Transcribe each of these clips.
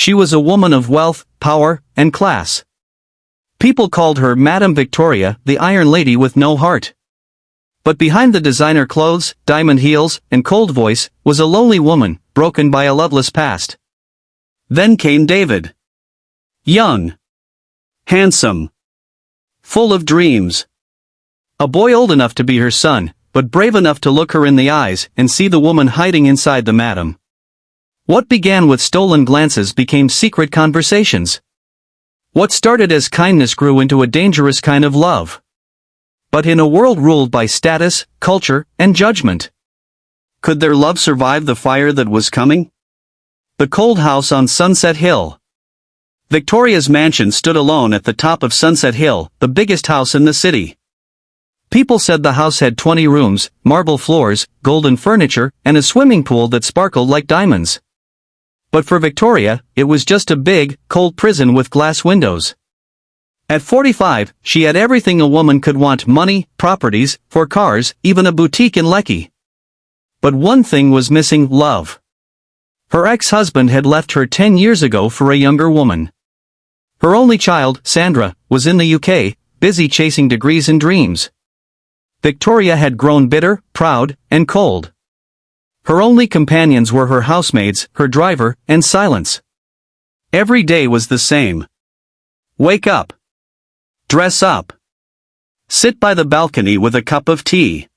She was a woman of wealth, power, and class. People called her Madame Victoria, the Iron Lady with no heart. But behind the designer clothes, diamond heels, and cold voice, was a lonely woman, broken by a loveless past. Then came David. Young. Handsome. Full of dreams. A boy old enough to be her son, but brave enough to look her in the eyes and see the woman hiding inside the madam. What began with stolen glances became secret conversations. What started as kindness grew into a dangerous kind of love. But in a world ruled by status, culture, and judgment, could their love survive the fire that was coming? The cold house on Sunset Hill. Victoria's mansion stood alone at the top of Sunset Hill, the biggest house in the city. People said the house had 20 rooms, marble floors, golden furniture, and a swimming pool that sparkled like diamonds. But for Victoria, it was just a big, cold prison with glass windows. At 45, she had everything a woman could want: money, properties, 4 cars, even a boutique in Lekki. But one thing was missing: love. Her ex-husband had left her 10 years ago for a younger woman. Her only child, Sandra, was in the UK, busy chasing degrees and dreams. Victoria had grown bitter, proud, and cold. Her only companions were her housemaids, her driver, and silence. Every day was the same. Wake up. Dress up. Sit by the balcony with a cup of tea.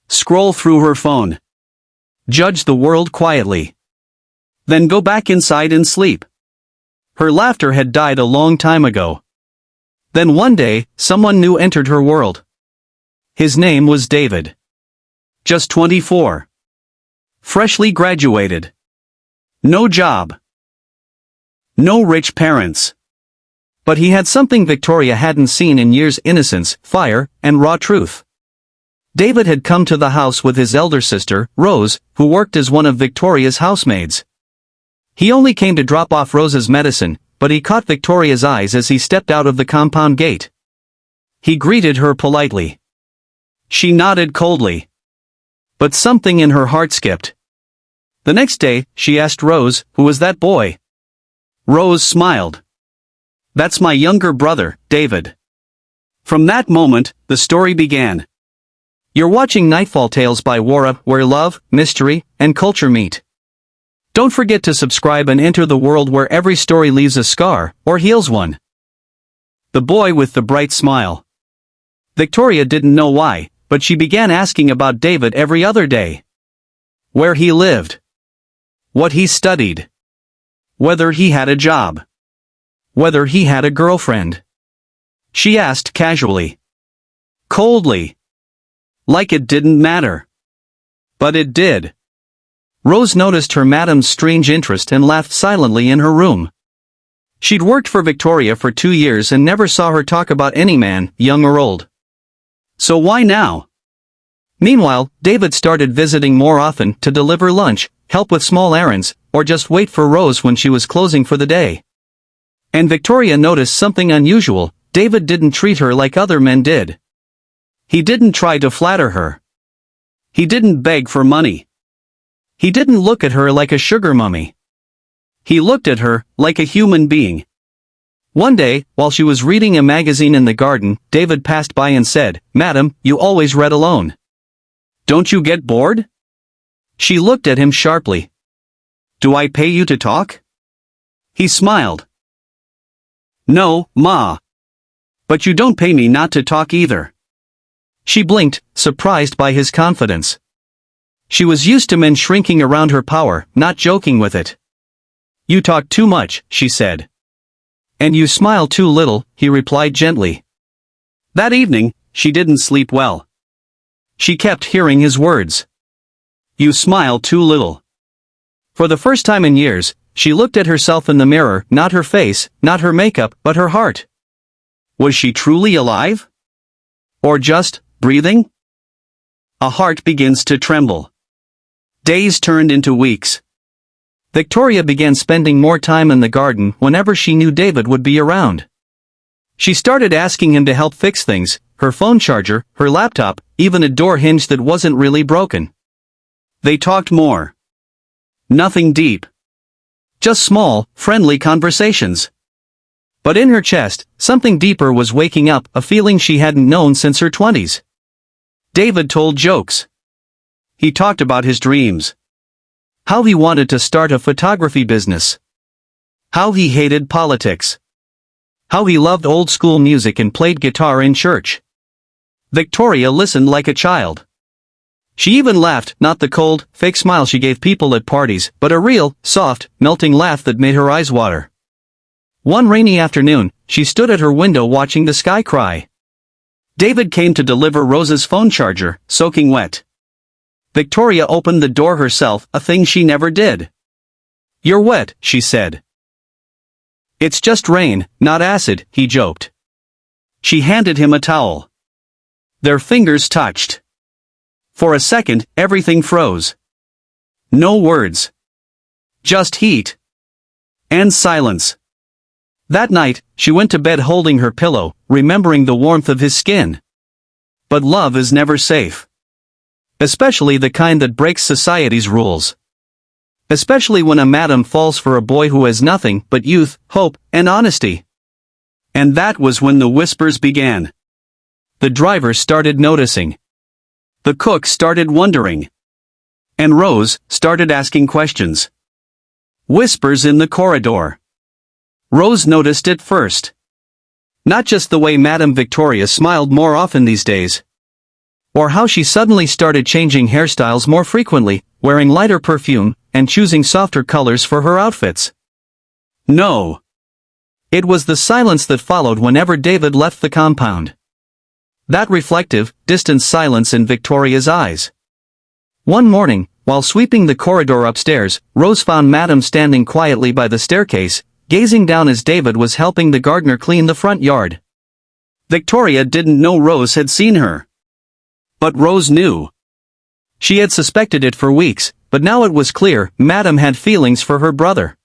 Scroll through her phone. Judge the world quietly. Then go back inside and sleep. Her laughter had died a long time ago. Then one day, someone new entered her world. His name was David. Just 24. Freshly graduated. No job. No rich parents. But he had something Victoria hadn't seen in years: innocence, fire, and raw truth. David had come to the house with his elder sister, Rose, who worked as one of Victoria's housemaids. He only came to drop off Rose's medicine, but he caught Victoria's eyes as he stepped out of the compound gate. He greeted her politely. She nodded coldly. But something in her heart skipped. The next day, she asked Rose, "Who was that boy?" Rose smiled. "That's my younger brother, David." From that moment, the story began. You're watching Nightfall Tales by Wara, where love, mystery, and culture meet. Don't forget to subscribe and enter the world where every story leaves a scar, or heals one. The boy with the bright smile. Victoria didn't know why, but she began asking about David every other day. Where he lived. What he studied. Whether he had a job. Whether he had a girlfriend. She asked casually. Coldly. Like it didn't matter. But it did. Rose noticed her madam's strange interest and laughed silently in her room. She'd worked for Victoria for 2 years and never saw her talk about any man, young or old. So why now? Meanwhile, David started visiting more often to deliver lunch, help with small errands, or just wait for Rose when she was closing for the day. And Victoria noticed something unusual: David didn't treat her like other men did. He didn't try to flatter her. He didn't beg for money. He didn't look at her like a sugar mummy. He looked at her like a human being. One day, while she was reading a magazine in the garden, David passed by and said, "Madam, you always read alone. Don't you get bored?" She looked at him sharply. "Do I pay you to talk?" He smiled. "No, Ma. But you don't pay me not to talk either." She blinked, surprised by his confidence. She was used to men shrinking around her power, not joking with it. "You talk too much," she said. "And you smile too little," he replied gently. That evening, she didn't sleep well. She kept hearing his words. "You smile too little." For the first time in years, she looked at herself in the mirror, not her face, not her makeup, but her heart. Was she truly alive? Or just breathing? A heart begins to tremble. Days turned into weeks. Victoria began spending more time in the garden whenever she knew David would be around. She started asking him to help fix things: her phone charger, her laptop, even a door hinge that wasn't really broken. They talked more. Nothing deep. Just small, friendly conversations. But in her chest, something deeper was waking up, a feeling she hadn't known since her 20s. David told jokes. He talked about his dreams. How he wanted to start a photography business. How he hated politics. How he loved old-school music and played guitar in church. Victoria listened like a child. She even laughed, not the cold, fake smile she gave people at parties, but a real, soft, melting laugh that made her eyes water. One rainy afternoon, she stood at her window watching the sky cry. David came to deliver Rose's phone charger, soaking wet. Victoria opened the door herself, a thing she never did. "You're wet," she said. "It's just rain, not acid," he joked. She handed him a towel. Their fingers touched. For a second, everything froze. No words. Just heat. And silence. That night, she went to bed holding her pillow, remembering the warmth of his skin. But love is never safe. Especially the kind that breaks society's rules. Especially when a madam falls for a boy who has nothing but youth, hope, and honesty. And that was when the whispers began. The driver started noticing. The cook started wondering. And Rose started asking questions. Whispers in the corridor. Rose noticed it first. Not just the way Madame Victoria smiled more often these days. Or how she suddenly started changing hairstyles more frequently, wearing lighter perfume, and choosing softer colors for her outfits. No. It was the silence that followed whenever David left the compound. That reflective, distant silence in Victoria's eyes. One morning, while sweeping the corridor upstairs, Rose found Madame standing quietly by the staircase, gazing down as David was helping the gardener clean the front yard. Victoria didn't know Rose had seen her. But Rose knew. She had suspected it for weeks, but now it was clear Madame had feelings for her brother.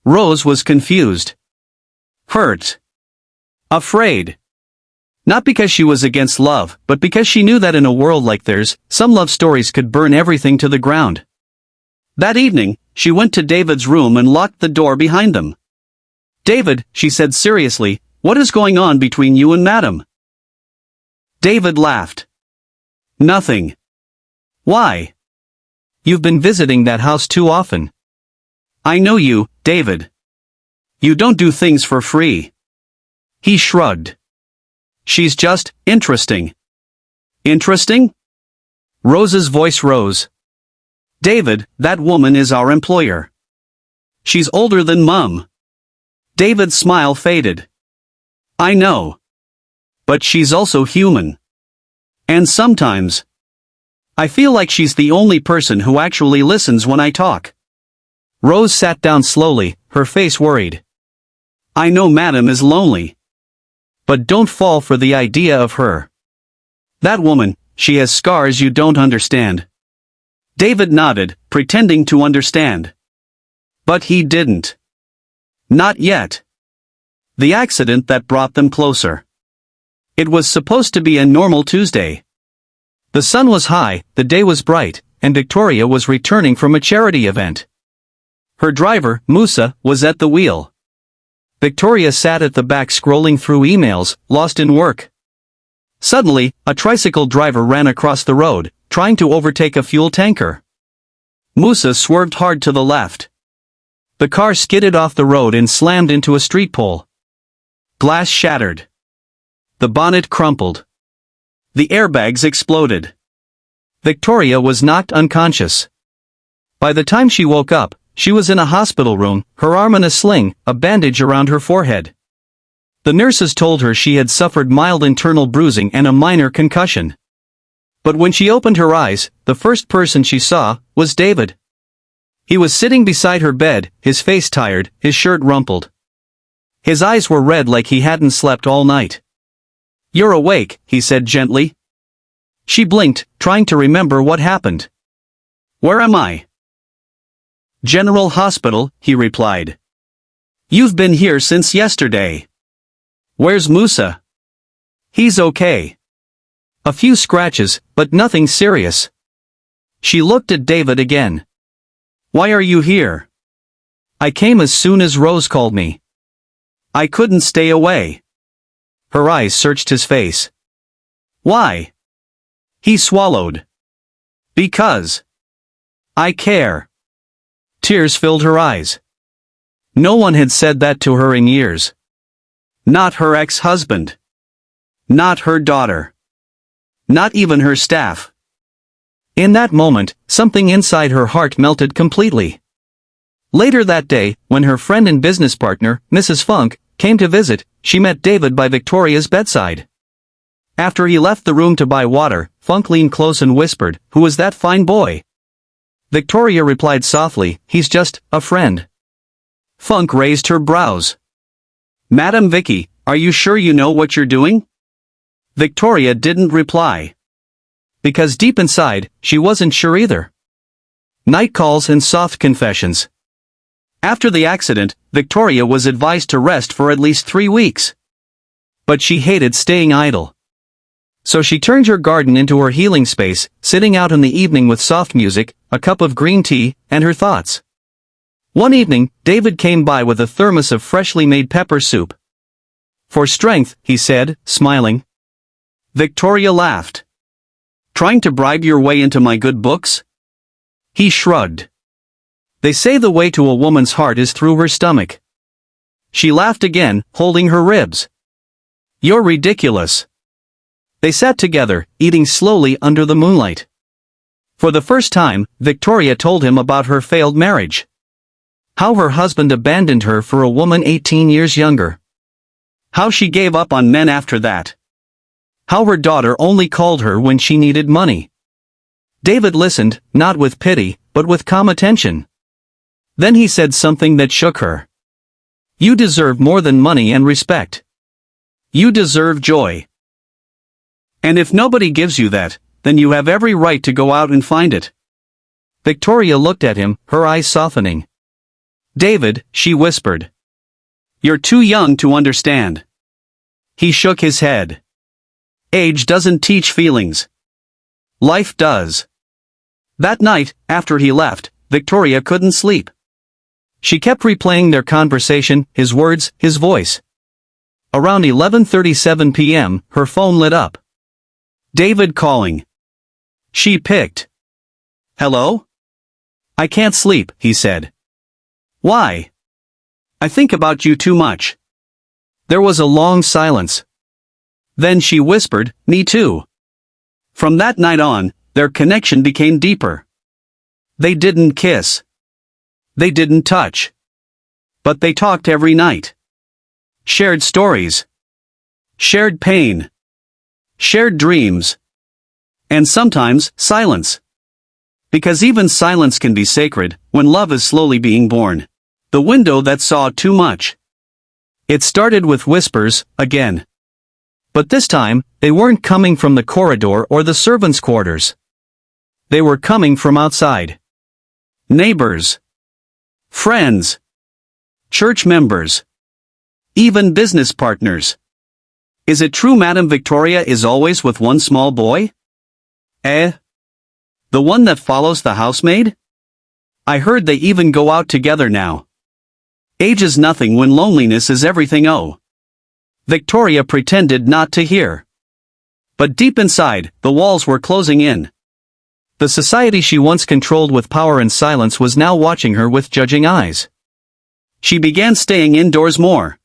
Rose was confused. Hurt. Afraid. Not because she was against love, but because she knew that in a world like theirs, some love stories could burn everything to the ground. That evening, she went to David's room and locked the door behind them. "David," she said seriously, "what is going on between you and Madame?" David laughed. "Nothing." "Why?" "You've been visiting that house too often." "I know you, David. You don't do things for free." He shrugged. "She's just interesting." "Interesting?" Rose's voice rose. "David, that woman is our employer. She's older than Mum." David's smile faded. "I know. But she's also human. And sometimes I feel like she's the only person who actually listens when I talk." Rose sat down slowly, her face worried. "I know Madame is lonely. But don't fall for the idea of her. That woman, she has scars you don't understand." David nodded, pretending to understand. But he didn't. Not yet. The accident that brought them closer. It was supposed to be a normal Tuesday. The sun was high, the day was bright, and Victoria was returning from a charity event. Her driver, Musa, was at the wheel. Victoria sat at the back scrolling through emails, lost in work. Suddenly, a tricycle driver ran across the road, trying to overtake a fuel tanker. Musa swerved hard to the left. The car skidded off the road and slammed into a street pole. Glass shattered. The bonnet crumpled. The airbags exploded. Victoria was knocked unconscious. By the time she woke up, she was in a hospital room, her arm in a sling, a bandage around her forehead. The nurses told her she had suffered mild internal bruising and a minor concussion. But when she opened her eyes, the first person she saw was David. He was sitting beside her bed, his face tired, his shirt rumpled. His eyes were red like he hadn't slept all night. "You're awake," he said gently. She blinked, trying to remember what happened. "Where am I?" "General Hospital," he replied. "You've been here since yesterday." "Where's Musa?" "He's okay. A few scratches, but nothing serious." She looked at David again. "Why are you here?" I came as soon as Rose called me. I couldn't stay away. Her eyes searched his face. Why? He swallowed. Because. I care. Tears filled her eyes. No one had said that to her in years. Not her ex-husband. Not her daughter. Not even her staff. In that moment, something inside her heart melted completely. Later that day, when her friend and business partner, Mrs. Funk, came to visit, she met David by Victoria's bedside. After he left the room to buy water, Funk leaned close and whispered, "Who is that fine boy?" Victoria replied softly, "He's just a friend." Funk raised her brows. "Madam Vicky, are you sure you know what you're doing?" Victoria didn't reply. Because deep inside, she wasn't sure either. Night calls and soft confessions. After the accident, Victoria was advised to rest for at least 3 weeks. But she hated staying idle. So she turned her garden into her healing space, sitting out in the evening with soft music, a cup of green tea, and her thoughts. One evening, David came by with a thermos of freshly made pepper soup. "For strength," he said, smiling. Victoria laughed. "Trying to bribe your way into my good books?" He shrugged. "They say the way to a woman's heart is through her stomach." She laughed again, holding her ribs. "You're ridiculous." They sat together, eating slowly under the moonlight. For the first time, Victoria told him about her failed marriage. How her husband abandoned her for a woman 18 years younger. How she gave up on men after that. How her daughter only called her when she needed money. David listened, not with pity, but with calm attention. Then he said something that shook her. "You deserve more than money and respect. You deserve joy. And if nobody gives you that, then you have every right to go out and find it." Victoria looked at him, her eyes softening. "David," she whispered. "You're too young to understand." He shook his head. "Age doesn't teach feelings. Life does." That night, after he left, Victoria couldn't sleep. She kept replaying their conversation, his words, his voice. Around 11:37 p.m., her phone lit up. David calling. She picked. "Hello?" "I can't sleep," he said. "Why?" "I think about you too much." There was a long silence. Then she whispered, "Me too." From that night on, their connection became deeper. They didn't kiss. They didn't touch. But they talked every night. Shared stories. Shared pain. Shared dreams. And sometimes, silence. Because even silence can be sacred, when love is slowly being born. The window that saw too much. It started with whispers, again. But this time, they weren't coming from the corridor or the servants' quarters. They were coming from outside. Neighbors. Friends. Church members. Even business partners. Is it true Madame Victoria is always with one small boy? Eh? The one that follows the housemaid? I heard they even go out together now. Age is nothing when loneliness is everything. Oh. Victoria pretended not to hear. But deep inside, the walls were closing in. The society she once controlled with power and silence was now watching her with judging eyes. She began staying indoors more.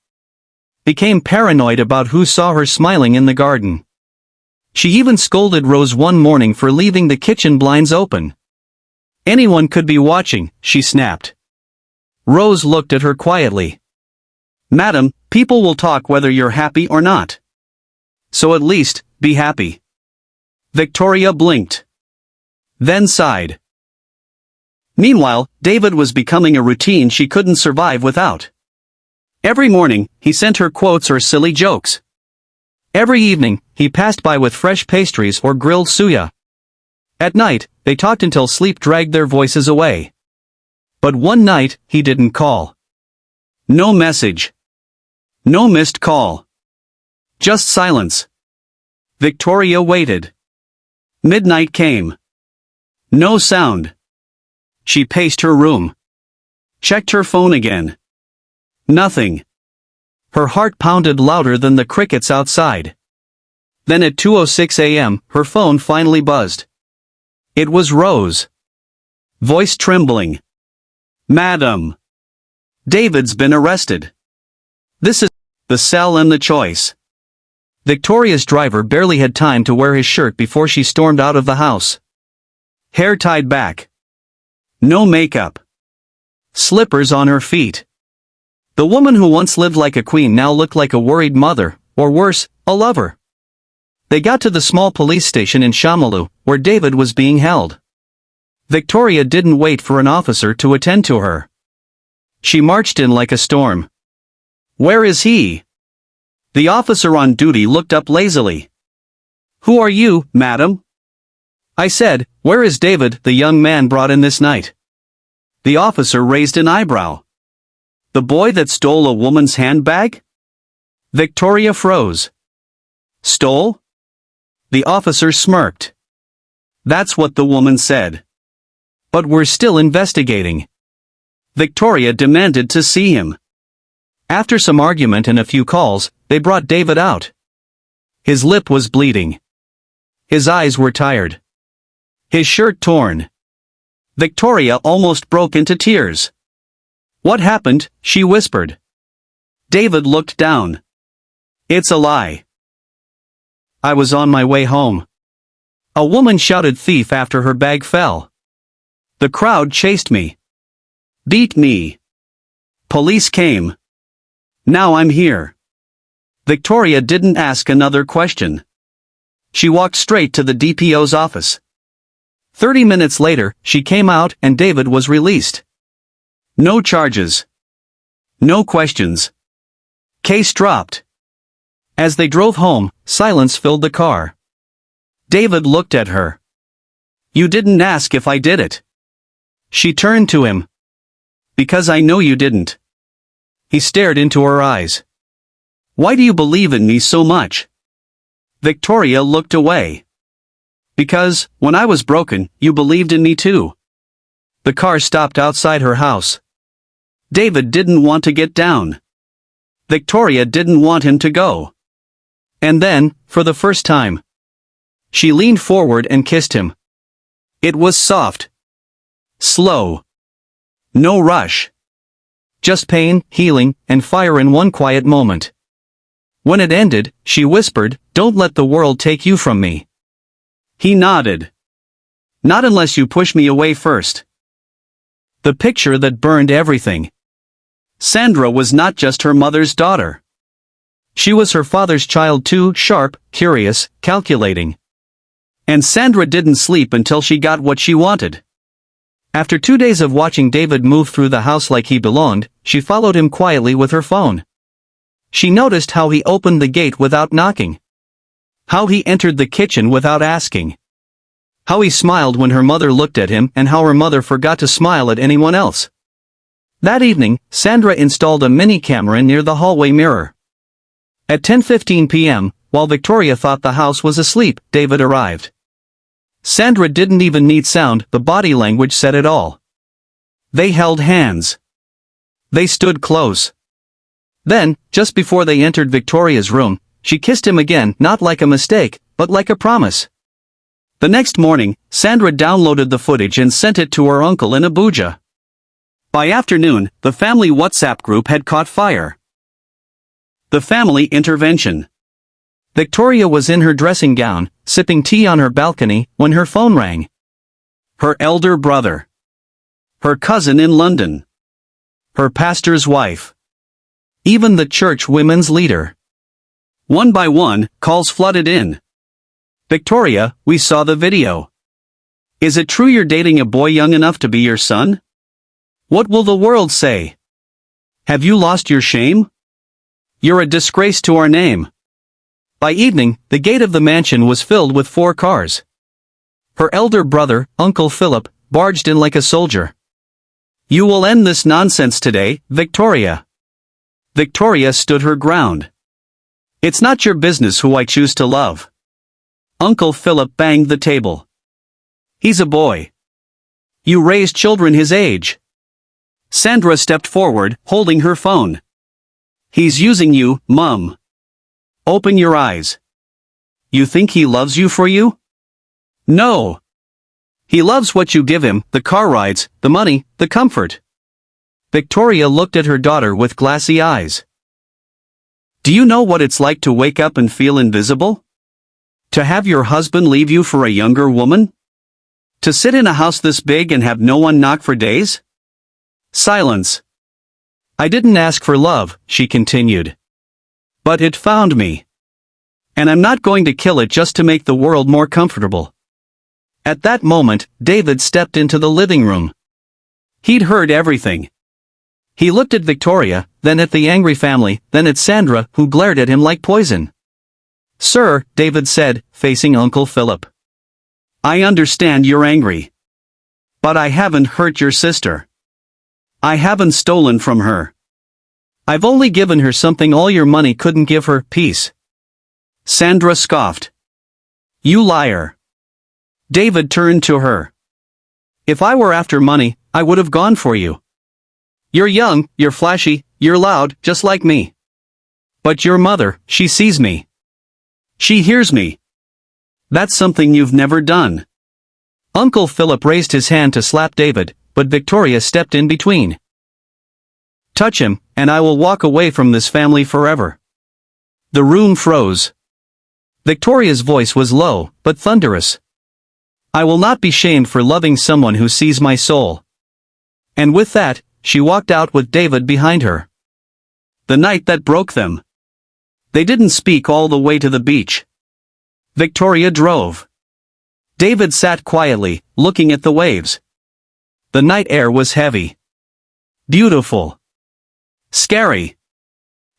Became paranoid about who saw her smiling in the garden. She even scolded Rose one morning for leaving the kitchen blinds open. Anyone could be watching, she snapped. Rose looked at her quietly. "Madam, people will talk whether you're happy or not. So at least, be happy." Victoria blinked. Then sighed. Meanwhile, David was becoming a routine she couldn't survive without. Every morning, he sent her quotes or silly jokes. Every evening, he passed by with fresh pastries or grilled suya. At night, they talked until sleep dragged their voices away. But one night, he didn't call. No message. No missed call. Just silence. Victoria waited. Midnight came. No sound. She paced her room. Checked her phone again. Nothing. Her heart pounded louder than the crickets outside. Then at 2:06 a.m., her phone finally buzzed. It was Rose. Voice trembling. Madam. David's been arrested. This is the cell and the choice. Victoria's driver barely had time to wear his shirt before she stormed out of the house. Hair tied back. No makeup. Slippers on her feet. The woman who once lived like a queen now looked like a worried mother, or worse, a lover. They got to the small police station in Shamalu, where David was being held. Victoria didn't wait for an officer to attend to her. She marched in like a storm. Where is he? The officer on duty looked up lazily. Who are you, madam? I said, where is David, the young man brought in this night? The officer raised an eyebrow. The boy that stole a woman's handbag? Victoria froze. Stole? The officer smirked. That's what the woman said. But we're still investigating. Victoria demanded to see him. After some argument and a few calls, they brought David out. His lip was bleeding. His eyes were tired. His shirt torn. Victoria almost broke into tears. What happened? She whispered. David looked down. It's a lie. I was on my way home. A woman shouted thief after her bag fell. The crowd chased me. Beat me. Police came. Now I'm here. Victoria didn't ask another question. She walked straight to the DPO's office. 30 minutes later, she came out and David was released. No charges. No questions. Case dropped. As they drove home, silence filled the car. David looked at her. You didn't ask if I did it. She turned to him. Because I know you didn't. He stared into her eyes. Why do you believe in me so much? Victoria looked away. Because, when I was broken, you believed in me too. The car stopped outside her house. David didn't want to get down. Victoria didn't want him to go. And then, for the first time, she leaned forward and kissed him. It was soft. Slow. No rush. Just pain, healing, and fire in one quiet moment. When it ended, she whispered, "Don't let the world take you from me." He nodded. Not unless you push me away first. The picture that burned everything. Sandra was not just her mother's daughter. She was her father's child too, sharp, curious, calculating. And Sandra didn't sleep until she got what she wanted. After 2 days of watching David move through the house like he belonged, she followed him quietly with her phone. She noticed how he opened the gate without knocking. How he entered the kitchen without asking. How he smiled when her mother looked at him and how her mother forgot to smile at anyone else. That evening, Sandra installed a mini camera near the hallway mirror. At 10:15 p.m., while Victoria thought the house was asleep, David arrived. Sandra didn't even need sound, the body language said it all. They held hands. They stood close. Then, just before they entered Victoria's room, she kissed him again, not like a mistake, but like a promise. The next morning, Sandra downloaded the footage and sent it to her uncle in Abuja. By afternoon, the family WhatsApp group had caught fire. The family intervention. Victoria was in her dressing gown, sipping tea on her balcony, when her phone rang. Her elder brother. Her cousin in London. Her pastor's wife. Even the church women's leader. One by one, calls flooded in. Victoria, we saw the video. Is it true you're dating a boy young enough to be your son? What will the world say? Have you lost your shame? You're a disgrace to our name. By evening, the gate of the mansion was filled with 4 cars. Her elder brother, Uncle Philip, barged in like a soldier. You will end this nonsense today, Victoria. Victoria stood her ground. It's not your business who I choose to love. Uncle Philip banged the table. He's a boy. You raised children his age. Sandra stepped forward, holding her phone. He's using you, Mum. Open your eyes. You think he loves you for you? No. He loves what you give him, the car rides, the money, the comfort. Victoria looked at her daughter with glassy eyes. Do you know what it's like to wake up and feel invisible? To have your husband leave you for a younger woman? To sit in a house this big and have no one knock for days? Silence. I didn't ask for love, she continued. But it found me. And I'm not going to kill it just to make the world more comfortable. At that moment, David stepped into the living room. He'd heard everything. He looked at Victoria, then at the angry family, then at Sandra, who glared at him like poison. Sir, David said, facing Uncle Philip. I understand you're angry. But I haven't hurt your sister. I haven't stolen from her. I've only given her something all your money couldn't give her, peace. Sandra scoffed. You liar. David turned to her. If I were after money, I would have gone for you. You're young, you're flashy, you're loud, just like me. But your mother, she sees me. She hears me. That's something you've never done. Uncle Philip raised his hand to slap David, but Victoria stepped in between. Touch him, and I will walk away from this family forever. The room froze. Victoria's voice was low, but thunderous. I will not be shamed for loving someone who sees my soul. And with that, she walked out with David behind her. The night that broke them. They didn't speak all the way to the beach. Victoria drove. David sat quietly, looking at the waves. The night air was heavy. Beautiful. Scary.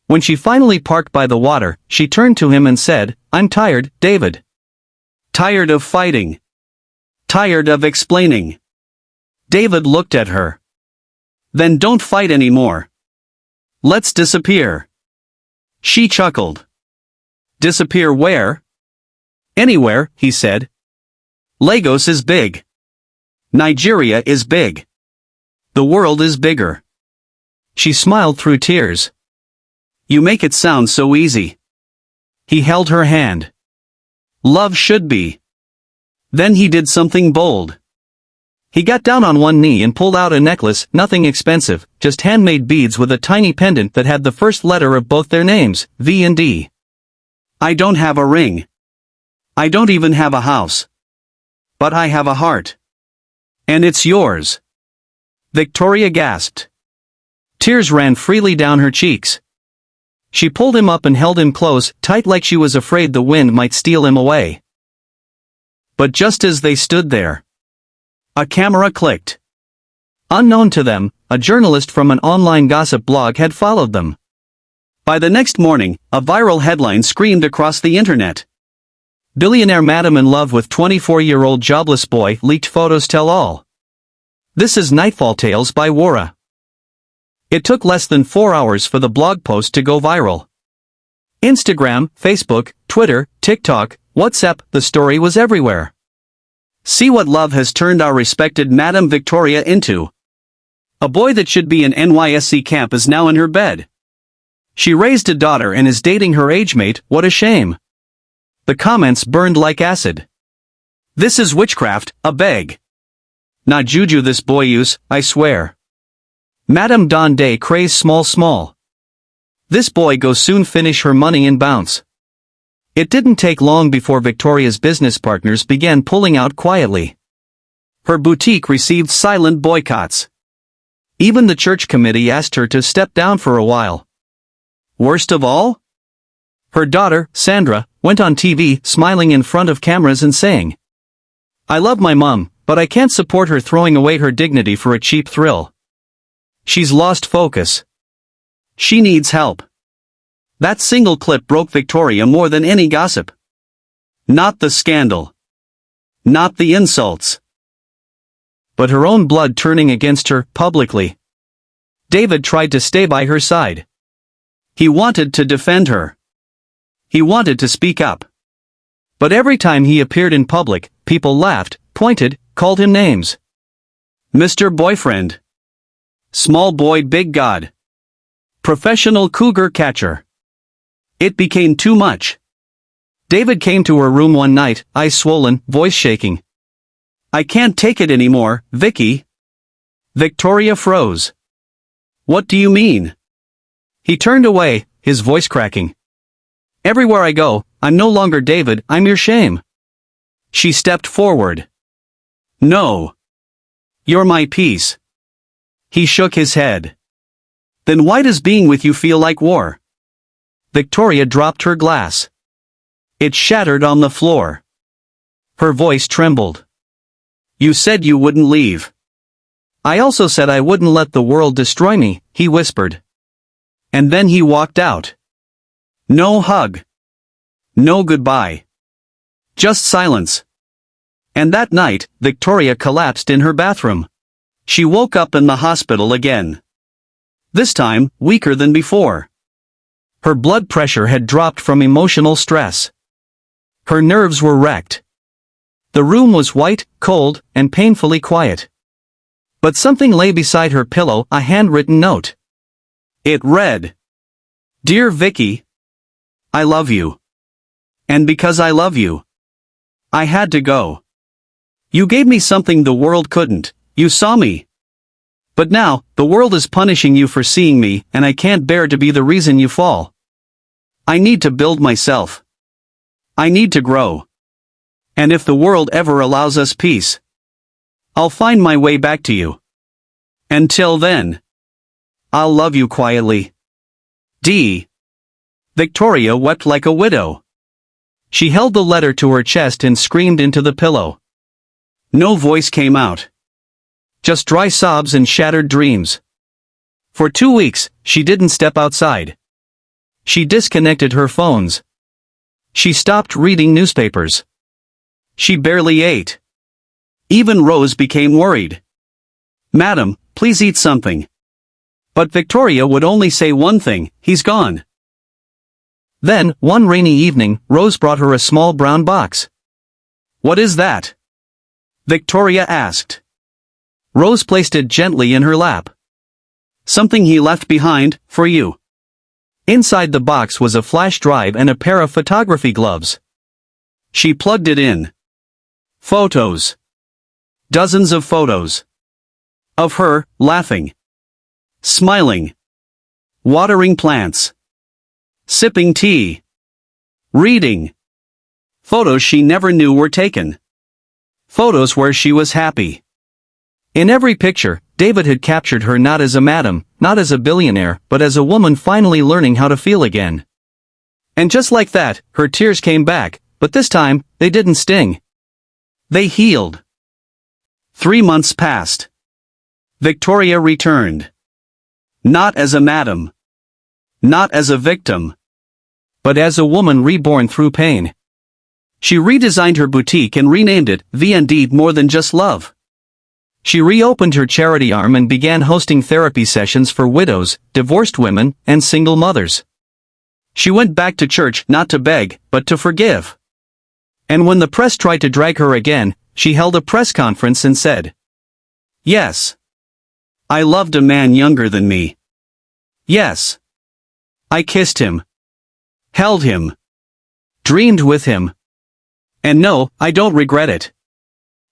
When she finally parked by the water, she turned to him and said, I'm tired, David. Tired of fighting. Tired of explaining. David looked at her. Then don't fight anymore. Let's disappear. She chuckled. Disappear where? Anywhere, he said. Lagos is big. Nigeria is big. The world is bigger. She smiled through tears. You make it sound so easy. He held her hand. Love should be. Then he did something bold. He got down on one knee and pulled out a necklace, nothing expensive, just handmade beads with a tiny pendant that had the first letter of both their names, V and D. I don't have a ring. I don't even have a house. But I have a heart. And it's yours. Victoria gasped. Tears ran freely down her cheeks. She pulled him up and held him close, tight like she was afraid the wind might steal him away. But just as they stood there, a camera clicked. Unknown to them, a journalist from an online gossip blog had followed them. By the next morning, a viral headline screamed across the internet. Billionaire madam in love with 24-year-old jobless boy leaked photos tell all. This is Nightfall Tales by Wara. It took less than 4 hours for the blog post to go viral. Instagram, Facebook, Twitter, TikTok, WhatsApp, the story was everywhere. See what love has turned our respected Madame Victoria into. A boy that should be in NYSC camp is now in her bed. She raised a daughter and is dating her age mate, what a shame. The comments burned like acid. This is witchcraft, a beg. Not juju this boy use, I swear. Madame Don Day craze small. This boy go soon finish her money and bounce. It didn't take long before Victoria's business partners began pulling out quietly. Her boutique received silent boycotts. Even the church committee asked her to step down for a while. Worst of all? Her daughter, Sandra, went on TV smiling in front of cameras and saying, I love my mom, but I can't support her throwing away her dignity for a cheap thrill. She's lost focus. She needs help. That single clip broke Victoria more than any gossip. Not the scandal. Not the insults. But her own blood turning against her, publicly. David tried to stay by her side. He wanted to defend her. He wanted to speak up. But every time he appeared in public, people laughed, pointed, called him names. Mr. Boyfriend. Small boy big god. Professional cougar catcher. It became too much. David came to her room one night, eyes swollen, voice shaking. "I can't take it anymore, Vicky." Victoria froze. "What do you mean?" He turned away, his voice cracking. "Everywhere I go, I'm no longer David, I'm your shame." She stepped forward. "No. You're my peace." He shook his head. "Then why does being with you feel like war?" Victoria dropped her glass. It shattered on the floor. Her voice trembled. "You said you wouldn't leave." "I also said I wouldn't let the world destroy me," he whispered. And then he walked out. No hug. No goodbye. Just silence. And that night, Victoria collapsed in her bathroom. She woke up in the hospital again. This time, weaker than before. Her blood pressure had dropped from emotional stress. Her nerves were wrecked. The room was white, cold, and painfully quiet. But something lay beside her pillow, a handwritten note. It read, "Dear Vicky, I love you. And because I love you, I had to go. You gave me something the world couldn't, you saw me. But now, the world is punishing you for seeing me, and I can't bear to be the reason you fall. I need to build myself. I need to grow. And if the world ever allows us peace, I'll find my way back to you. Until then, I'll love you quietly. D." Victoria wept like a widow. She held the letter to her chest and screamed into the pillow. No voice came out. Just dry sobs and shattered dreams. For 2 weeks, she didn't step outside. She disconnected her phones. She stopped reading newspapers. She barely ate. Even Rose became worried. "Madam, please eat something." But Victoria would only say one thing, "He's gone." Then, one rainy evening, Rose brought her a small brown box. "What is that?" Victoria asked. Rose placed it gently in her lap. "Something he left behind, for you." Inside the box was a flash drive and a pair of photography gloves. She plugged it in. Photos. Dozens of photos. Of her, laughing. Smiling. Watering plants. Sipping tea. Reading. Photos she never knew were taken. Photos where she was happy. In every picture, David had captured her not as a madam, not as a billionaire, but as a woman finally learning how to feel again. And just like that, her tears came back, but this time, they didn't sting. They healed. 3 months passed. Victoria returned. Not as a madam. Not as a victim. But as a woman reborn through pain. She redesigned her boutique and renamed it V&D More Than Just Love. She reopened her charity arm and began hosting therapy sessions for widows, divorced women, and single mothers. She went back to church not to beg, but to forgive. And when the press tried to drag her again, she held a press conference and said, "Yes. I loved a man younger than me. Yes. I kissed him. Held him. Dreamed with him. And no, I don't regret it.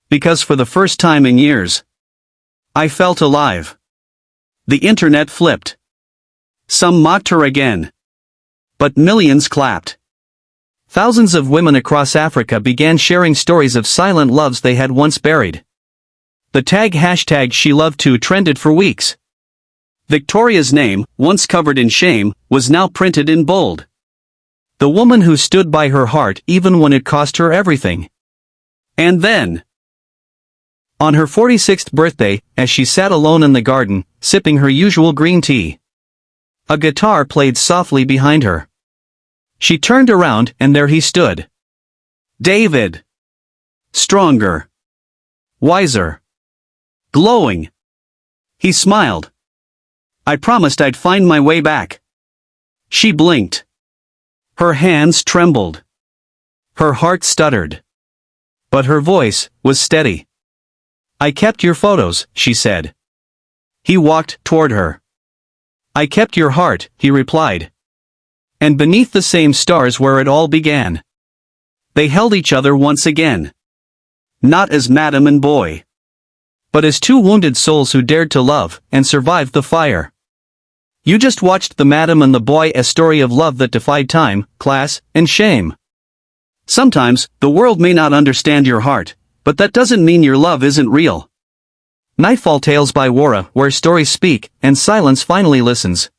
Because for the first time in years, I felt alive." The internet flipped. Some mocked her again. But millions clapped. Thousands of women across Africa began sharing stories of silent loves they had once buried. The tag hashtag #SheLoveToo trended for weeks. Victoria's name, once covered in shame, was now printed in bold. The woman who stood by her heart even when it cost her everything. And then, on her 46th birthday, as she sat alone in the garden, sipping her usual green tea, a guitar played softly behind her. She turned around and there he stood. David. Stronger. Wiser. Glowing. He smiled. "I promised I'd find my way back." She blinked. Her hands trembled. Her heart stuttered. But her voice was steady. "I kept your photos," she said. He walked toward her. I kept your heart, he replied. And beneath the same stars where it all began. They held each other once again. Not as madam and boy, but as two wounded souls who dared to love, and survived the fire. You just watched The Madam and the Boy, a story of love that defied time, class, and shame. Sometimes, the world may not understand your heart, but that doesn't mean your love isn't real. Nightfall Tales by Wara, where stories speak, and silence finally listens.